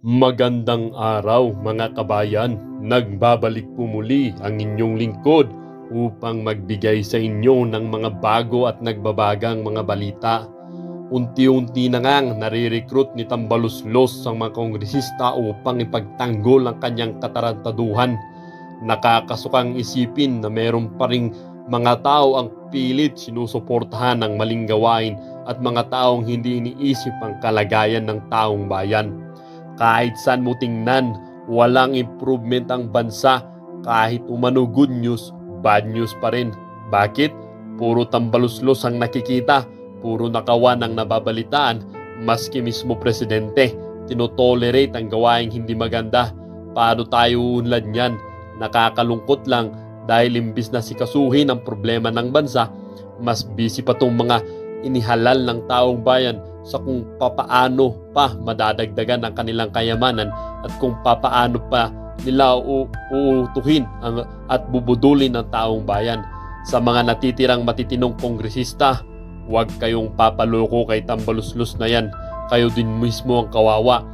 Magandang araw mga kabayan, nagbabalik po muli ang inyong lingkod upang magbigay sa inyo ng mga bago at nagbabagang mga balita. Unti-unti na ngang nare-recruit ni Tambaluslos ang mga kongresista upang ipagtanggol ang kanyang katarantaduhan. Nakakasukang isipin na meron pa ring mga tao ang pilit sinusuportahan ng maling gawain at mga taong hindi iniisip ang kalagayan ng taong bayan. Kahit saan mo tingnan, walang improvement ang bansa. Kahit umano good news, bad news pa rin. Bakit? Puro tambaluslos ang nakikita, puro nakawan ang nababalitaan, maski mismo presidente. Tinotolerate ang gawaing hindi maganda. Paano tayo uunlad niyan? Nakakalungkot lang dahil imbis na sikasuhin ang problema ng bansa, mas busy pa tong mga inihalal ng taong bayan sa kung papaano pa madadagdagan ang kanilang kayamanan at kung papaano pa nila uutuhin at bubudulin ang taong bayan. Sa mga natitirang matitinong kongresista, huwag kayong papaloko kay Tambaluslos na yan. Kayo din mismo ang kawawa.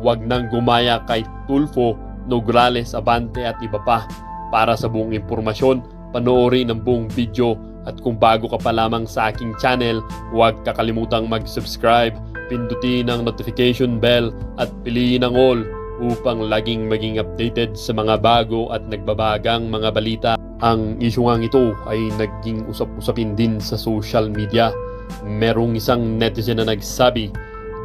Huwag nang gumaya kay Tulfo, Nograles, Abante at iba pa. Para sa buong impormasyon, panoorin ang buong video. At kung bago ka pa lamang sa aking channel, huwag kakalimutang mag-subscribe, pindutin ang notification bell at piliin ang all upang laging maging updated sa mga bago at nagbabagang mga balita. Ang isyungang ito ay naging usap-usapin din sa social media. Merong isang netizen na nagsabi,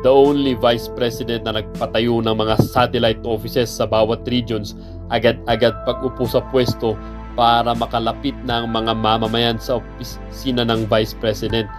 the only vice president na nagpatayo ng mga satellite offices sa bawat regions agad-agad pag-upo sa pwesto para makalapit ng mga mamamayan sa opisina ng Vice President.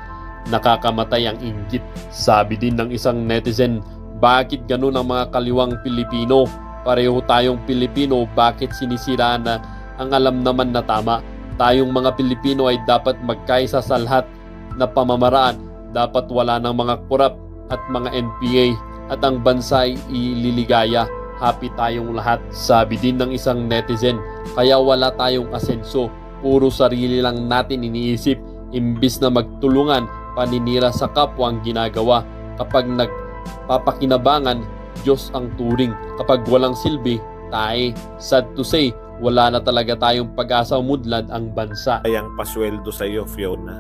Nakakamatay ang inggit. Sabi din ng isang netizen, bakit ganun ang mga kaliwang Pilipino? Pareho tayong Pilipino, bakit sinisiraan na ang alam naman na tama? Tayong mga Pilipino ay dapat magkaisa sa lahat na pamamaraan. Dapat wala ng mga korap at mga NPA at ang bansa ay ililigaya. Happy tayong lahat. Sabi din ng isang netizen, kaya wala tayong asenso, puro sarili lang natin iniisip, imbis na magtulungan, paninira sa kapwa ang ginagawa. Kapag nagpapakinabangan, Diyos ang turing. Kapag walang silbi, tae. Sad to say, wala na talaga tayong pag-asa umudlad ang bansa. Kayang pasweldo sa iyo, Fiona.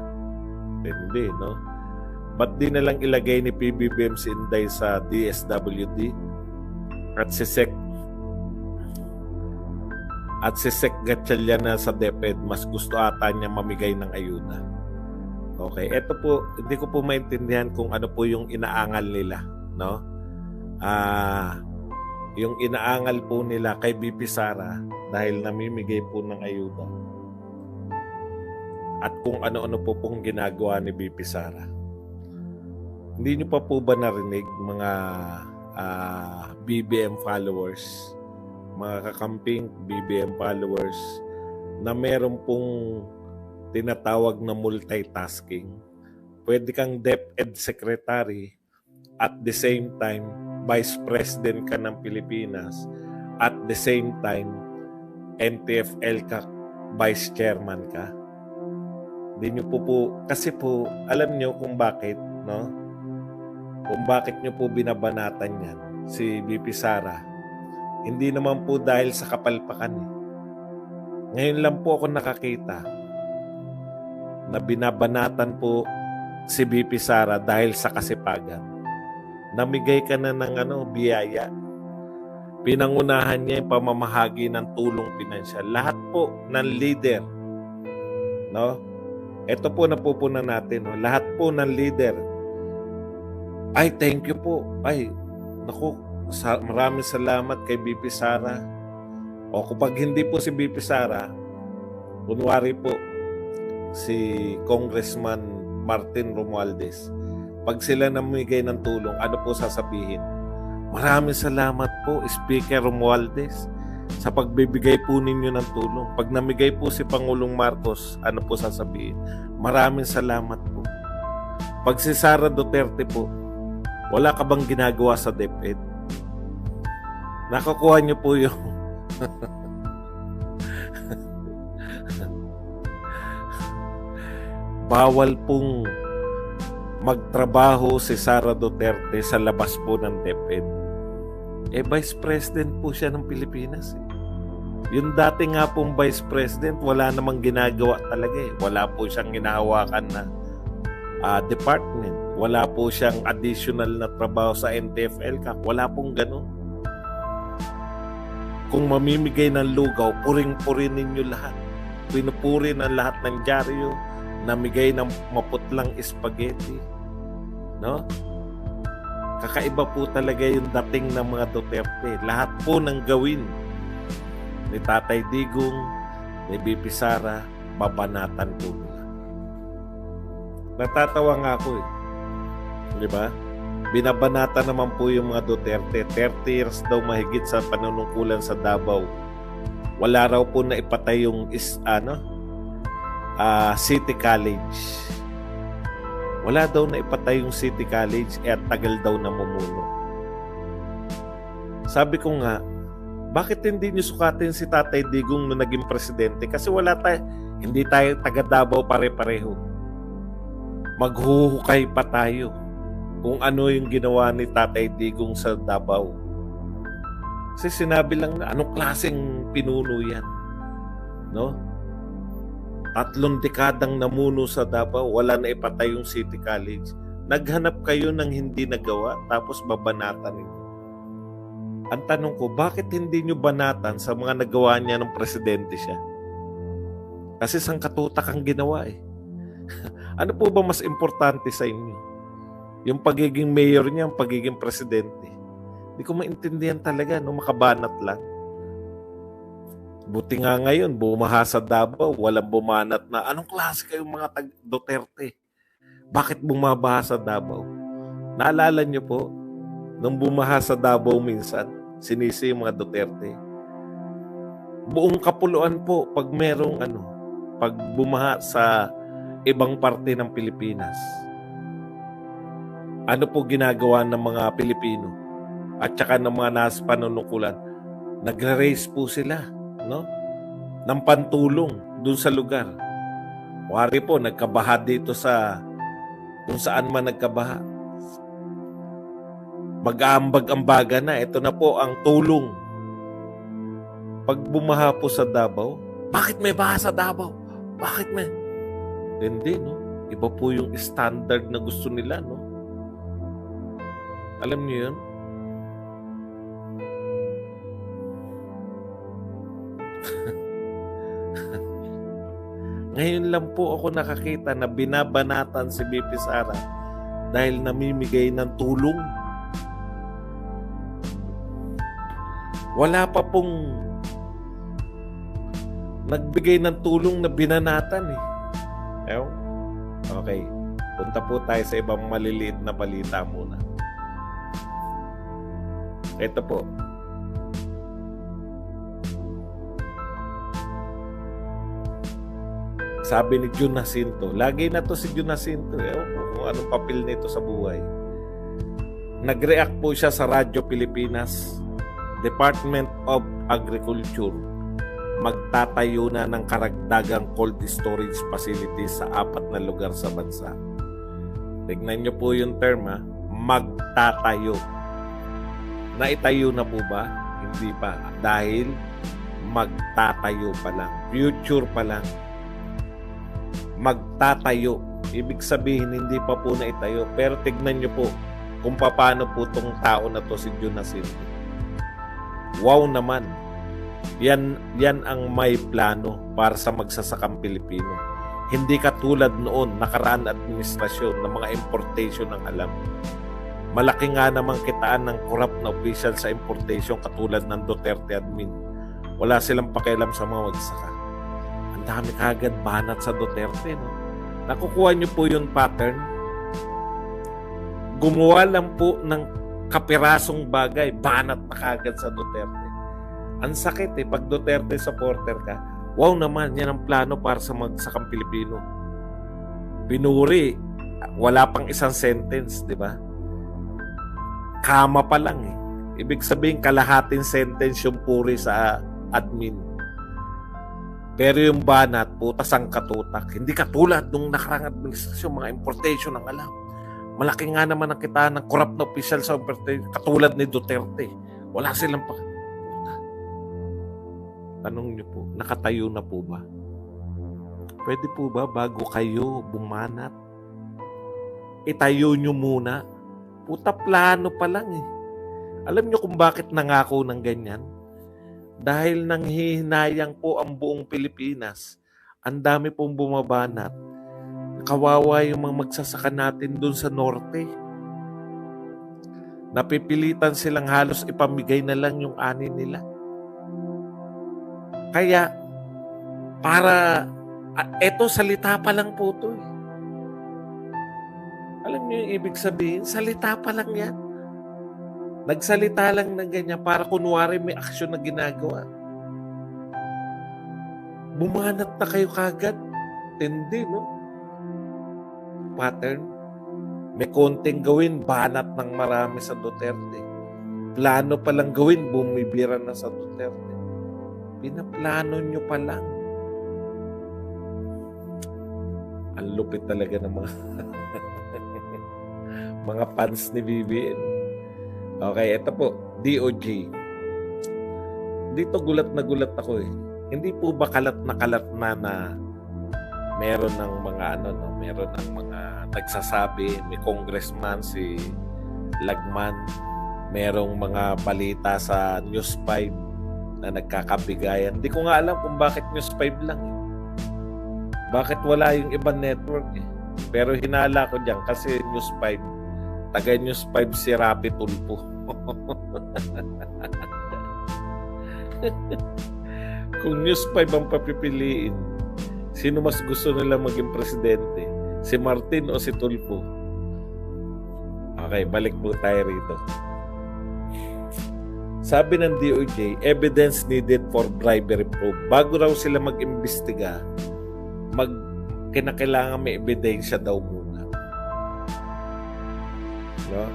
Hindi, no? Ba't di na lang ilagay ni PBBM si Inday sa DSWD? At si Sec Gatchalian sa DepEd, mas gusto ata niya mamigay ng ayuda. Okay, eto po, hindi ko po maintindihan kung ano po yung inaangal nila, no? Yung inaangal po nila kay BP Sara dahil namimigay po ng ayuda. At kung ano-ano po pong ginagawa ni BP Sara. Hindi niyo pa po ba narinig mga BBM followers, mga kakamping BBM followers, na meron pong tinatawag na multitasking? Pwede kang DepEd Secretary at the same time Vice President ka ng Pilipinas, at the same time NTFL ka, Vice Chairman ka. Hindi nyo po, kasi po alam nyo kung bakit, no? Kung bakit nyo po binabanatan yan si BP Sara. Hindi naman po dahil sa kapalpakan. Ngayon lang po ako nakakita na binabanatan po si BP Sara dahil sa kasipagan. Namigay ka na ng biyaya. Pinangunahan niya yung pamamahagi ng tulong pinansyal. Lahat po ng leader, no? Ito po napupunan natin, no? Lahat po ng leader, ay, thank you po. Ay, naku, maraming salamat kay BP Sara. O kapag hindi po si BP Sara, kunwari po, si Congressman Martin Romualdez, pag sila namigay ng tulong, ano po sasabihin? Maraming salamat po, Speaker Romualdez, sa pagbibigay po ninyo ng tulong. Pag namigay po si Pangulong Marcos, ano po sasabihin? Maraming salamat po. Pag si Sara Duterte po, wala ka bang ginagawa sa DepEd? Nakakuha niyo po yung bawal pong magtrabaho si Sara Duterte sa labas po ng DepEd. Vice President po siya ng Pilipinas. Yung dati nga pong Vice President, wala namang ginagawa talaga eh. Wala po siyang hinahawakan na department. Wala po siyang additional na trabaho sa NTF-ELCAC. Wala pong ganun. Kung mamimigay ng lugaw, puring-purin ninyo lahat. Pinupuri ng lahat ng dyaryo, namigay ng maputlang spaghetti. No? Kakaiba po talaga yung dating ng mga Duterte. Lahat po ng gawin ni Tatay Digong, ni BP Sara, babanatan po nila. Natatawa nga ako eh. Di ba? Binabanata naman po yung mga Duterte. 30 years daw mahigit sa panunungkulan sa Davao. Wala raw po na ipatay yung City College. Wala daw na ipatay yung City College at tagal daw namumuno. Sabi ko nga, bakit hindi niyo sukatin si Tatay Digong nung naging presidente? Kasi hindi tayo taga Davao pare-pareho. Maghuhukay pa tayo kung ano yung ginawa ni Tatay Digong sa Davao. Kasi sinabi lang na anong klaseng pinuno yan. No? 3 dekadang namuno sa Davao, wala na ipatay yung City College. Naghanap kayo ng hindi nagawa, tapos babanatan ninyo. Ang tanong ko, bakit hindi nyo banatan sa mga nagawa niya ng presidente siya? Kasi sangkatutak ang ginawa eh. Ano po ba mas importante sa inyo? Yung pagiging mayor niya, yung pagiging presidente. Hindi ko maintindihan talaga, no? Makabanat lang. Buti nga ngayon, bumaha sa Davao, walang bumanat na, anong klase kayong mga Duterte? Bakit bumabaha sa Davao? Naalala niyo po, nung bumaha sa Davao minsan, sinisi yung mga Duterte. Buong kapuluan po, pag merong pag bumaha sa ibang parte ng Pilipinas, ano po ginagawa ng mga Pilipino? At saka ng mga nasa panunungkulan, nagre-raise po sila. No? Ng pantulong dun sa lugar. Wari po, nagkabaha dito sa kung saan man nagkabaha. Mag-aambag-ambaga na. Ito na po ang tulong. Pag bumaha po sa Davao, bakit may baha sa Davao? Bakit may? Hindi, no? Iba po yung standard na gusto nila, no? Alam niyo yun? Ngayon lang po ako nakakita na binabanatan si BP Sara dahil namimigay ng tulong. Wala pa pong nagbigay ng tulong na binanatan eh. Okay. Punta po tayo sa ibang maliliit na balita muna. Ito po. Sabi ni Jun Jacinto, lagi na to si Jun Jacinto, kung anong papel nito sa buhay. Nag-react po siya sa Radyo Pilipinas, Department of Agriculture, magtatayo na ng karagdagang cold storage facilities sa 4 na lugar sa bansa. Tignan nyo po yung term, magtatayo. Naitayo na po ba? Hindi pa. Dahil magtatayo pa lang. Future pa lang. Magtatayo. Ibig sabihin, hindi pa po naitayo. Pero tignan nyo po kung paano po itong tao na to si Jun Jacinto. Wow naman. Yan ang may plano para sa magsasakang Pilipino. Hindi katulad noon, nakaraan administrasyon ng mga importation ng alam. Malaki nga namang kitaan ng corrupt na official sa importation katulad ng Duterte admin. Wala silang pakialam sa mga magsasaka. Ang dami kagad banat sa Duterte, no? Nakukuha nyo po yung pattern. Gumawa lang po ng kapirasong bagay, banat na kagad sa Duterte. Ang sakit pag Duterte supporter ka, wow naman, yan ang plano para sa magsakang Pilipino. Pinuri, wala pang isang sentence, di ba? Kama pa lang Ibig sabihin, kalahating sentence yung puri sa admin. Pero yung banat, putas ang katutak. Hindi katulad nung nakarang administrasyon, mga importation ng alam. Malaki nga naman ang kita ng corrupt na official sa importation, katulad ni Duterte. Wala silang Puta. Tanong niyo po, nakatayo na po ba? Pwede po ba bago kayo bumanat, itayo nyo muna? Puta, plano pa lang eh. Alam nyo kung bakit nangako ng ganyan? Dahil nanghihinayang po ang buong Pilipinas. Ang dami pong bumabanat. Kawawa yung mga magsasaka natin dun sa norte. Napipilitan silang halos ipamigay na lang yung ani nila. Kaya, eto salita pa lang po to eh. Alam niyo yung ibig sabihin? Salita pa lang yan. Nagsalita lang ng ganyan para kunwari may aksyon na ginagawa. Bumanat na kayo kagad. Hindi, no? Pattern. May konting gawin, banat ng marami sa Duterte. Plano pa lang gawin, bumibira na sa Duterte. Pinaplano nyo pa lang. Ang lupit talaga ng mga mga fans ni BBM. Okay, ito po, DOJ. Dito gulat na gulat ako eh. Hindi po ba kalat na meron ng mga meron ng mga nagsasabi, may congressman si Lagman, merong mga balita sa News 5 na nagkakabigayan. Hindi ko nga alam kung bakit News 5 lang eh. Bakit wala yung ibang network eh. Pero hinala ko diyan kasi News 5, taga News 5 si Rapi Tulfo. Kung News 5 ang papipiliin, sino mas gusto nila maging presidente? Si Martin o si Tulfo? Okay, balik po tayo rito. Sabi ng DOJ, evidence needed for bribery proof. Bago raw sila mag-imbestiga, kinakailangan may ebidensya daw muna. No?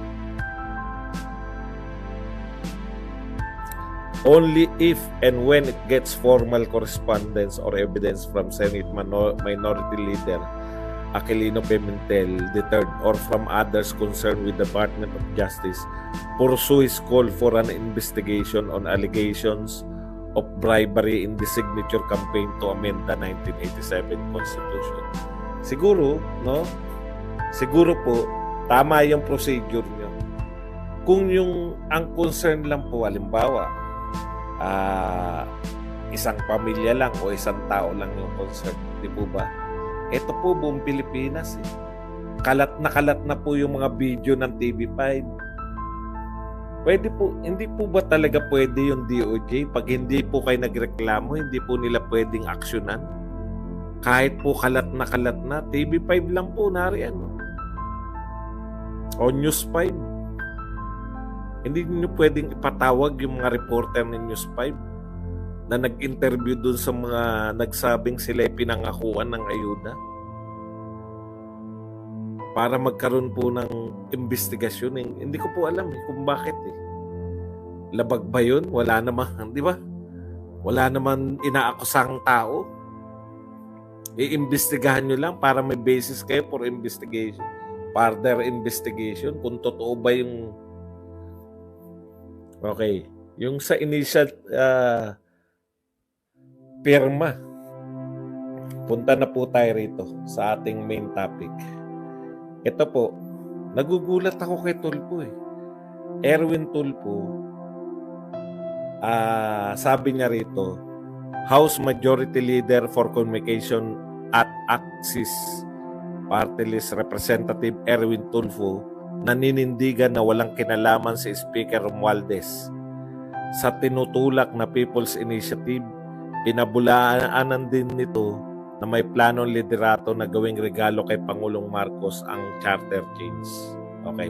Only if and when it gets formal correspondence or evidence from Senate Minority Leader Aquilino Pimentel III or from others concerned with the Department of Justice pursue his call for an investigation on allegations of bribery in the signature campaign to amend the 1987 Constitution. Siguro, no? Siguro po, tama yung procedure nyo. Kung ang concern lang po, halimbawa, isang pamilya lang o isang tao lang yung concern, di po ba? Ito po buong Pilipinas eh. Kalat na po yung mga video ng TV5. Pwede po, hindi po ba talaga pwede yung DOJ? Pag hindi po kayo nagreklamo, hindi po nila pwedeng aksyonan? Kahit po kalat na, TV5 lang po, nariyan. O News 5. Hindi niyo pwedeng ipatawag yung mga reporter ng News 5 na nag-interview dun sa mga nagsabing sila pinangakuan ng ayuda para magkaroon po ng investigasyon. Hindi ko po alam kung bakit eh. Labag ba yun? Wala naman, di ba? Wala naman inaakusang tao. I-investigahan nyo lang para may basis kayo for investigation. Further investigation. Kung totoo ba yung... Okay. Yung sa initial pirma. Punta na po tayo rito sa ating main topic. Ito po, nagugulat ako kay Tulfo eh. Erwin Tulfo, sabi niya rito, House Majority Leader for Communication at Axis Party List Representative Erwin Tulfo naninindigan na walang kinalaman si Speaker Romualdez sa tinutulak na People's Initiative. Pinabulaanan din nito na may planong liderato na gawing regalo kay Pangulong Marcos ang charter change. Okay.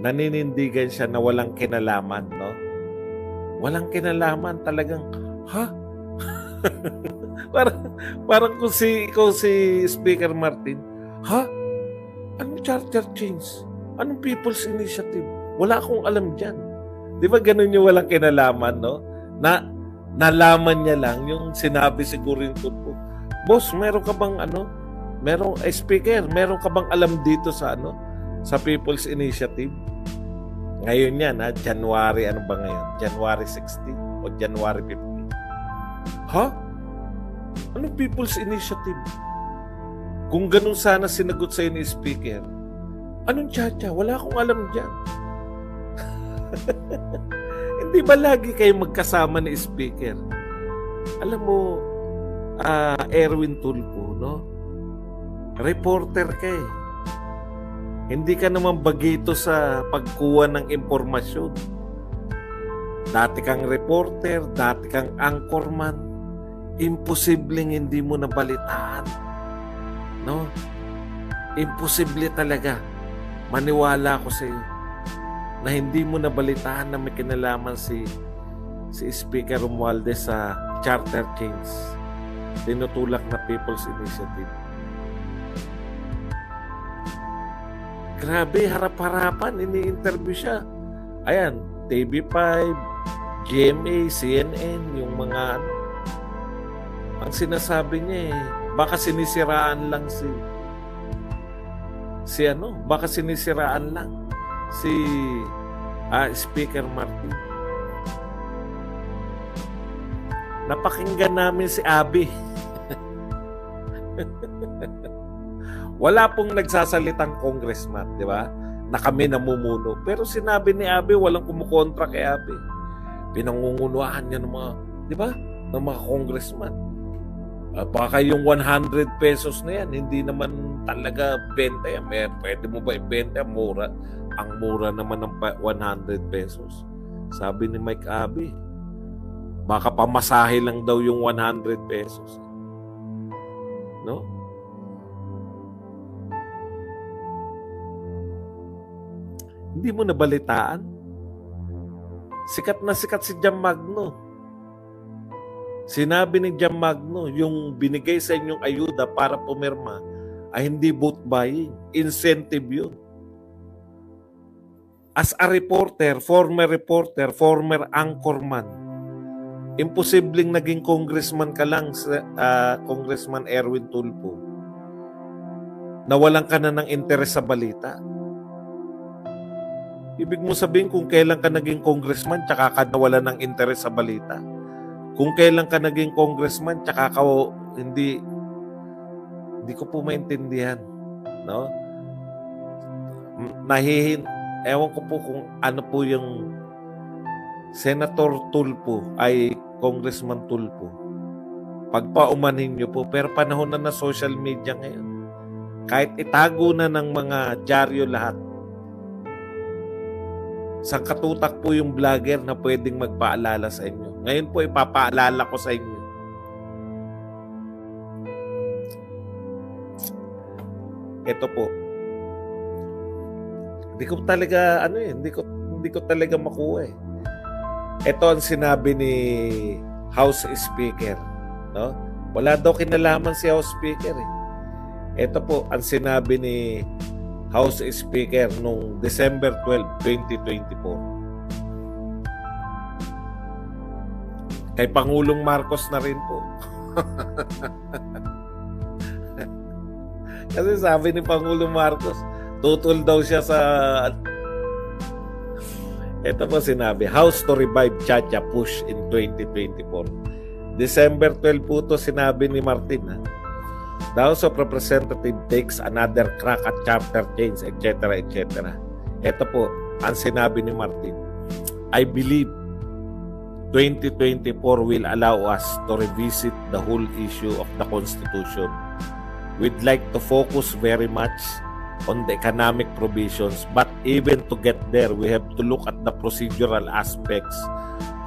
Naninindigan siya na walang kinalaman, no? Walang kinalaman talagang, ha? parang kung si Speaker Martin, ha? Anong charter change? Anong People's Initiative? Wala akong alam dyan. Di ba ganun yung walang kinalaman, no? Nalaman niya lang yung sinabi siguro yung Tulfo. Boss, meron ka bang speaker, meron ka bang alam dito sa sa People's Initiative? Ngayon yan, January, ano ba ngayon? January 16 o January 15? Ha? Anong People's Initiative? Kung ganun sana sinagot sa'yo ni Speaker, anong tsa-tsa? Wala akong alam dyan. Hindi ba lagi kayo magkasama ni Speaker? Alam mo, Erwin Tulfo, no? Reporter ka eh. Hindi ka naman bagito sa pagkuha ng impormasyon. Dati kang reporter, dati kang anchorman. Imposibleng hindi mo nabalitaan. No? Imposible talaga. Maniwala ako sa iyo na hindi mo nabalitaan na may kinalaman si Speaker Romualdez sa charter change. Tinutulak na People's Initiative. Grabe, harap-harapan, ini-interview siya. Ayan, TV5, GMA, CNN, yung mga ano. Ang sinasabi niya baka sinisiraan lang baka sinisiraan lang si Speaker Martin. Napakinggan namin si Abby. Wala pong nagsasalitang congressman, di ba? Na kami namumuno. Pero sinabi ni Abby, walang kumukontra kay Abby. Pinangungunuan niya ng mga, di ba? Ng mga congressman. Baka yung 100 pesos na yan, hindi naman talaga benta yan. Pwede mo ba ibenta? Mura. Ang mura naman ng 100 pesos. Sabi ni Mike Abby, baka pamasahe lang daw yung 100 pesos. No? Hindi mo nabalitaan? Sikat na sikat si Jam Magno. Sinabi ni Jam Magno, yung binigay sa inyong ayuda para pumirma ay hindi vote buying. Incentive yun. As a reporter, former anchorman, imposibleng naging congressman ka lang, Congressman Erwin Tulfo, na walang ka na ng interes sa balita. Ibig mo sabihin kung kailan ka naging congressman tsaka ka nawalan ng interes sa balita. Kung kailan ka naging congressman tsaka ka hindi ko po maintindihan, no? Ewan ko po kung ano po yung Senator Tulfo ay Congressman Tulfo. Pagpaumanin nyo po, pero panahon na social media ngayon. Kahit itago na ng mga dyaryo lahat, sangkatutak po yung vlogger na pwedeng magpaalala sa inyo. Ngayon po ipapaalala ko sa inyo. Ito po. Hindi ko talaga hindi ko talaga makuha eh. Ito ang sinabi ni House Speaker, no? Wala daw kinalaman si House Speaker eh. Ito po ang sinabi ni House Speaker noong December 12, 2024. Kay Pangulong Marcos na rin po. Kasi sabi ni Pangulong Marcos, tutol daw siya sa... Ito po sinabi, House to revive Chacha push in 2024. December 12 po ito sinabi ni Martin. The House of Representatives takes another crack at charter change, etc., etc. Ito po, ang sinabi ni Martin. I believe 2024 will allow us to revisit the whole issue of the Constitution. We'd like to focus very much on the economic provisions, but even to get there, we have to look at the procedural aspects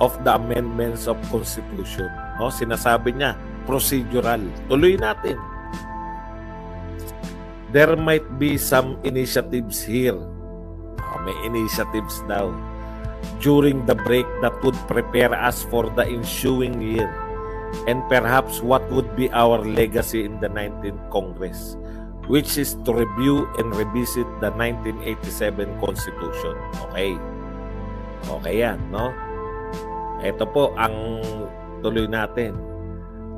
of the amendments of Constitution. No, sinasabi niya, procedural. Tuloy natin. There might be some initiatives here. May initiatives daw during the break that would prepare us for the ensuing year and perhaps what would be our legacy in the 19th Congress, which is to review and revisit the 1987 Constitution. Okay. Okay yan, no? Ito po ang tuloy natin.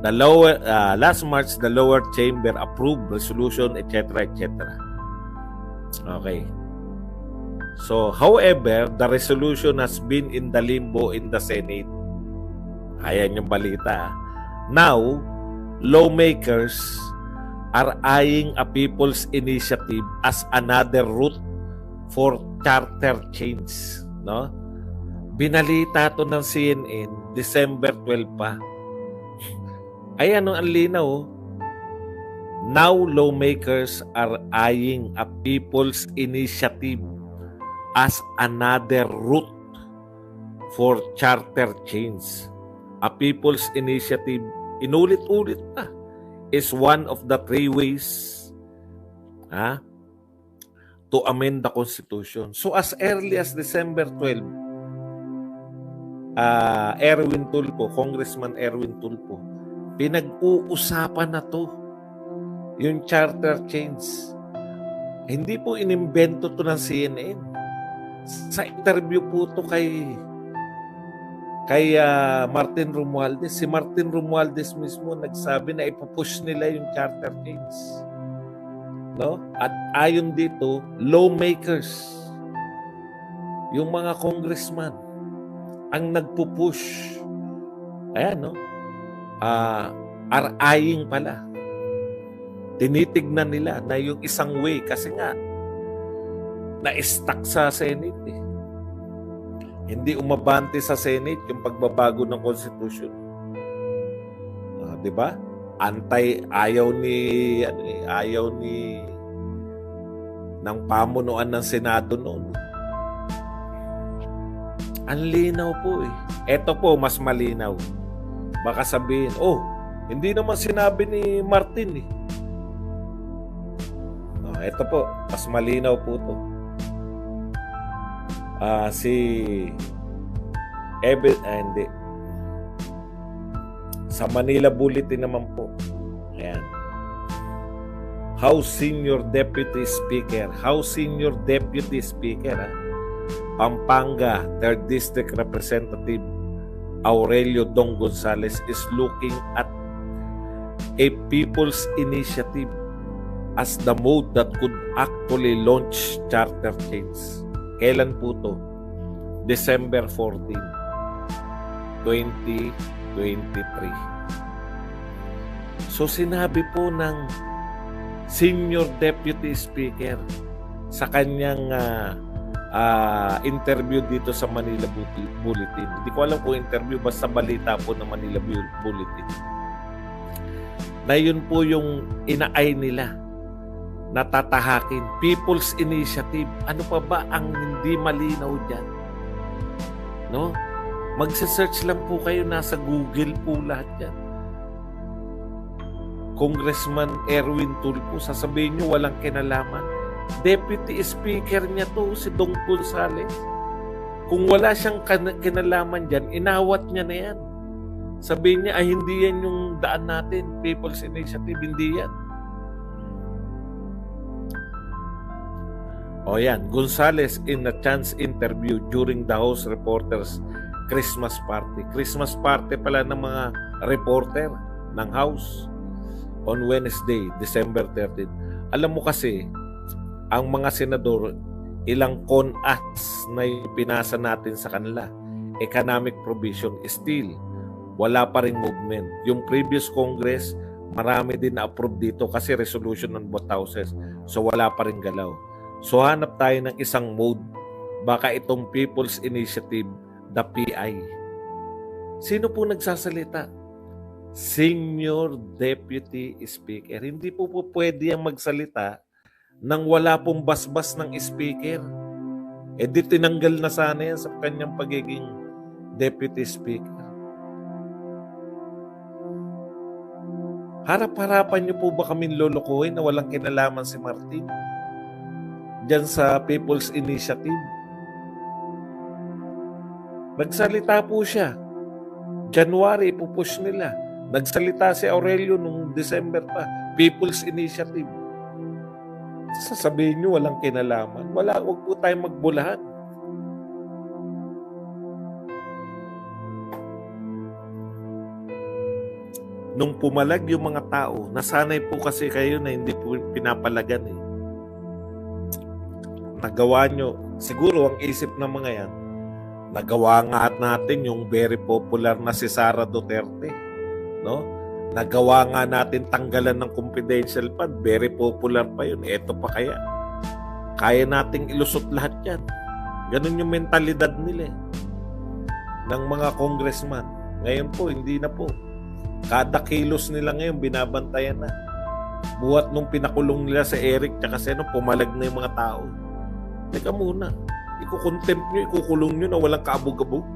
The lower last March, the lower chamber approved resolution, etc., etc. Okay. So, however, the resolution has been in the limbo in the Senate. Ayan yung balita. Now, lawmakers are eyeing a people's initiative as another route for charter change. No? Binalita to ng CNN, December 12 pa. Ayan ang linaw. Now, lawmakers are eyeing a people's initiative as another route for charter change. A people's initiative, inulit-ulit na, is one of the three ways to amend the Constitution. So as early as December 12, Congressman Erwin Tulfo, pinag-uusapan na to, yung charter change. Hindi po inimbento to ng CNN. Sa interview po to kay Martin Romualdez. Si Martin Romualdez mismo nagsabi na ipupush nila yung charter change. No? At ayon dito, lawmakers, yung mga congressman, ang nagpupush. Ayan, no? Are eyeing pala. Tinitignan nila na yung isang way kasi nga na-stuck sa Senate eh. Hindi umabante sa Senate yung pagbabago ng Constitution. 'Di ba? Ayaw ni ng pamunuan ng Senado noon. Ang linaw po eh. Ito po mas malinaw. Baka sabihin, hindi naman sinabi ni Martin eh. Ito po, mas malinaw po to. Hindi. Sa Manila Bulletin naman po. Ayan. House Senior Deputy Speaker, Pampanga 3rd District Representative Aurelio Dong Gonzales is looking at a people's initiative as the mode that could actually launch charter change. Kailan po to? December 14, 2023. So sinabi po ng Senior Deputy Speaker sa kanyang interview dito sa Manila Bulletin. Hindi ko alam kung interview, basta balita po ng Manila Bulletin. Na yun po yung inaay nila, natatahakin. People's Initiative. Ano pa ba ang hindi malinaw dyan? No? Magse-search lang po kayo, nasa Google po lahat yan. Congressman Erwin Tulfo, sasabihin nyo walang kinalaman. Deputy Speaker niya to, si Dong Gonzales. Kung wala siyang kinalaman dyan, inawat niya na yan. Sabihin niya, hindi yan yung daan natin. People's Initiative, hindi yan. Yan. Gonzales in a chance interview during the House Reporters Christmas Party. Christmas party pala ng mga reporter ng House on Wednesday, December 13. Alam mo kasi, ang mga senador, ilang con-acts na pinasa natin sa kanila. Economic provision, still, wala pa ring movement. Yung previous Congress, marami din na-approve dito kasi resolution ng both houses. So wala pa ring galaw. So hanap tayo ng isang mode. Baka itong People's Initiative, the PI. Sino po nagsasalita? Senior Deputy Speaker. Hindi po pwede ang magsalita nang wala pong basbas ng speaker. Di tinanggal na sana yan sa kanyang pagiging Deputy Speaker. Harap-harapan niyo po ba kaming lolokohin na walang kinalaman si Martin diyan sa People's Initiative? Nagsalita po siya. January, ipupush nila. Nagsalita si Aurelio nung December pa. People's Initiative. Sasabihin nyo walang kinalaman. Huwag po tayong magbulahan. Nung pumalag yung mga tao, nasanay po kasi kayo na hindi po pinapalagan eh. Nagawa nyo, Siguro ang isip ng mga yan, nagawa nga natin yung very popular na si Sara Duterte, no? Nagawa nga natin tanggalan ng confidential fund, very popular pa yun. Eto pa kaya nating ilusot lahat yan. Ganun yung mentalidad nila ng mga congressman. Ngayon po, hindi na po. Kada kilos nila ngayon, binabantayan na. Buhat nung pinakulong nila sa Eric tsaka Seno, pumalag na yung mga tao. Teka muna, ikukontempt nyo, ikukulong nyo na walang kaabog-abog.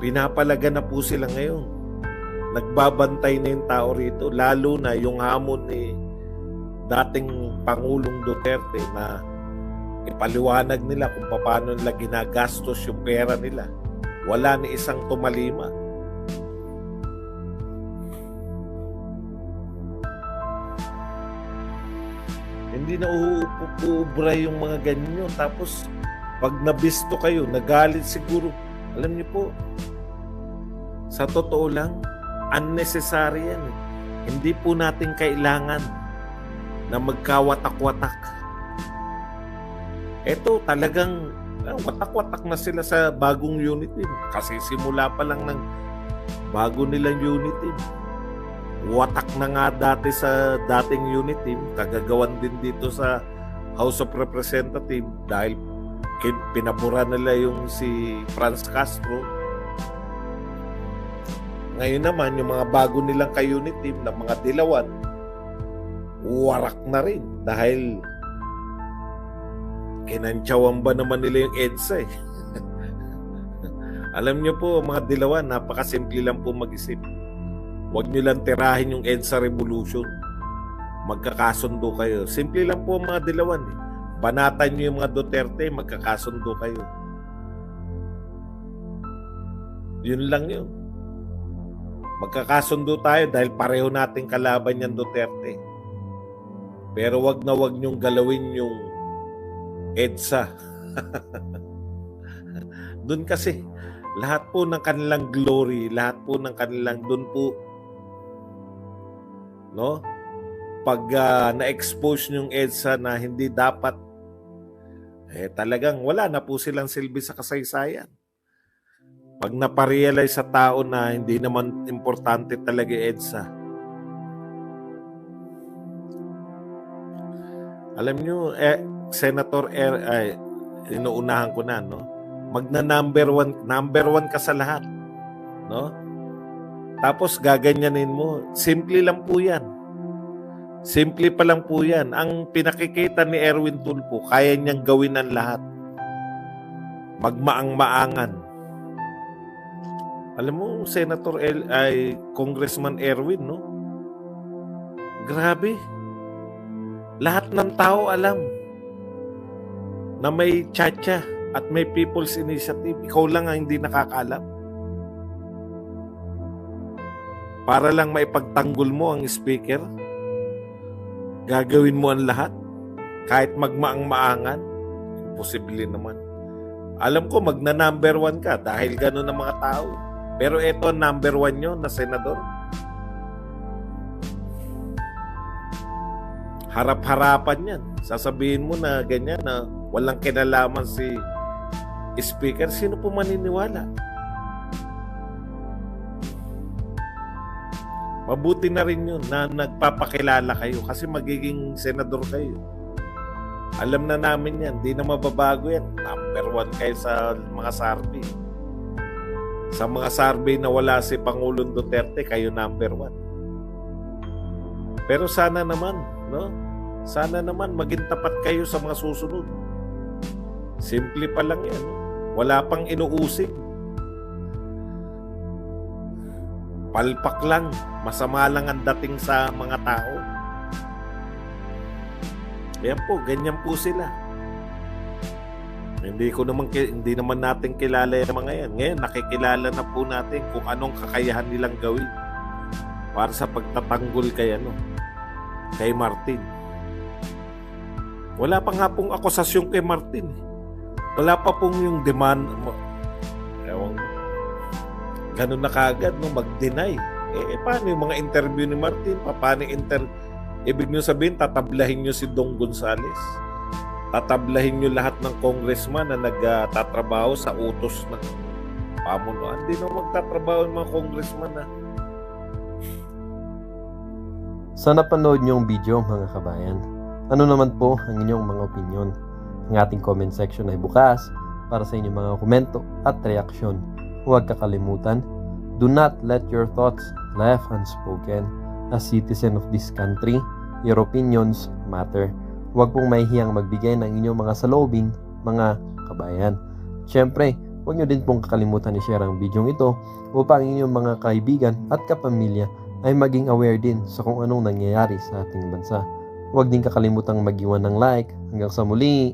Pinapalaga na po sila ngayon. Nagbabantay na yung tao rito, lalo na yung hamon ni dating Pangulong Duterte na ipaliwanag nila kung paano nila ginagastos yung pera nila. Wala ni isang tumalima. Hindi na uubra yung mga ganyan. Tapos, pag nabisto kayo, nagalit siguro. Alam niyo po, sa totoo lang, unnecessary yan. Hindi po natin kailangan na magkawatak-watak. Eto, talagang watak-watak na sila sa bagong unit team. Kasi simula pa lang ng bago nilang unit team. Watak na nga dati sa dating unit team. Kagagawan din dito sa House of Representatives dahil pinabura nila yung si Franz Castro. Ngayon naman, yung mga bago nilang ka-unit team na mga dilawan, warak na rin dahil kinantsawan ba naman nila yung EDSA eh. Alam nyo po, mga dilawan, napakasimple lang po mag-isip. Huwag nyo lang tirahin yung EDSA Revolution. Magkakasundo kayo. Simple lang po mga dilawan eh. Banatan nyo yung mga Duterte, magkakasundo kayo. Yun lang yun. Magkakasundo tayo dahil pareho nating kalaban yung Duterte. Pero wag na wag nyong galawin yung EDSA. Doon kasi lahat po ng kanilang glory, lahat po ng kanilang doon po, no? Pag na-expose yung EDSA na hindi dapat, talagang wala na po silang silbi sa kasaysayan. Pag naparealize sa tao na hindi naman importante talaga EDSA, alam nyo, Senator inuunahan ko na, no? Magna number one ka sa lahat, no? Tapos gaganyanin mo. Simple lang po yan. Simple pa lang po yan. Ang pinakikita ni Erwin Tulfo, kaya niyang gawin ang lahat. Magmaang-maangan. Alam mo, Congressman Erwin, no? Grabe. Lahat ng tao alam na may tsa-tsa at may People's Initiative. Ikaw lang ang hindi nakakaalam. Para lang maipagtanggol mo ang speaker, gagawin mo ang lahat, kahit magmaang-maangan, imposible naman. Alam ko, magna-number one ka dahil gano'n ang mga tao. Pero eto, number one nyo na senador. Harap-harapan yan. Sasabihin mo na ganyan na walang kinalaman si speaker. Sino po maniniwala? Mabuti na rin yun na nagpapakilala kayo kasi magiging senador kayo. Alam na namin yan. Di na mababago yan. Number one kayo sa mga survey. Sa mga survey na wala si Pangulong Duterte, kayo number one. Pero sana naman, no? Sana naman maging tapat kayo sa mga susunod. Simple pa lang yan. No? Wala pang inuusig. Palpak lang. Masama lang ang dating sa mga tao. Ayan po, ganyan po sila. Hindi naman natin kilala yung mga yan. Ngayon, nakikilala na po natin kung anong kakayahan nilang gawin para sa pagtatanggol kay Martin. Wala pa nga pong akusasyon kay Martin. Wala pa pong yung demand. Ewan, ganun na kagad, no? Mag-deny. Paano yung mga interview ni Martin? Paano ibig nyo sabihin, tatablahin nyo si Dong Gonzales? Tatablahin nyo lahat ng congressman na nagtatrabaho sa utos ng pamunuan? Hindi na magtatrabaho yung mga congressman na. Sa napanood niyong video mga kabayan, ano naman po ang inyong mga opinion? Ang ating comment section ay bukas para sa inyong mga komento at reaksyon. Huwag kakalimutan, do not let your thoughts left unspoken. As citizen of this country, your opinions matter. Huwag pong mahihiyang magbigay ng inyong mga saloobin, mga kabayan. Siyempre, huwag nyo din pong kakalimutan i-share ang video ito upang inyong mga kaibigan at kapamilya ay maging aware din sa kung anong nangyayari sa ating bansa. Huwag din kakalimutang mag-iwan ng like. Hanggang sa muli!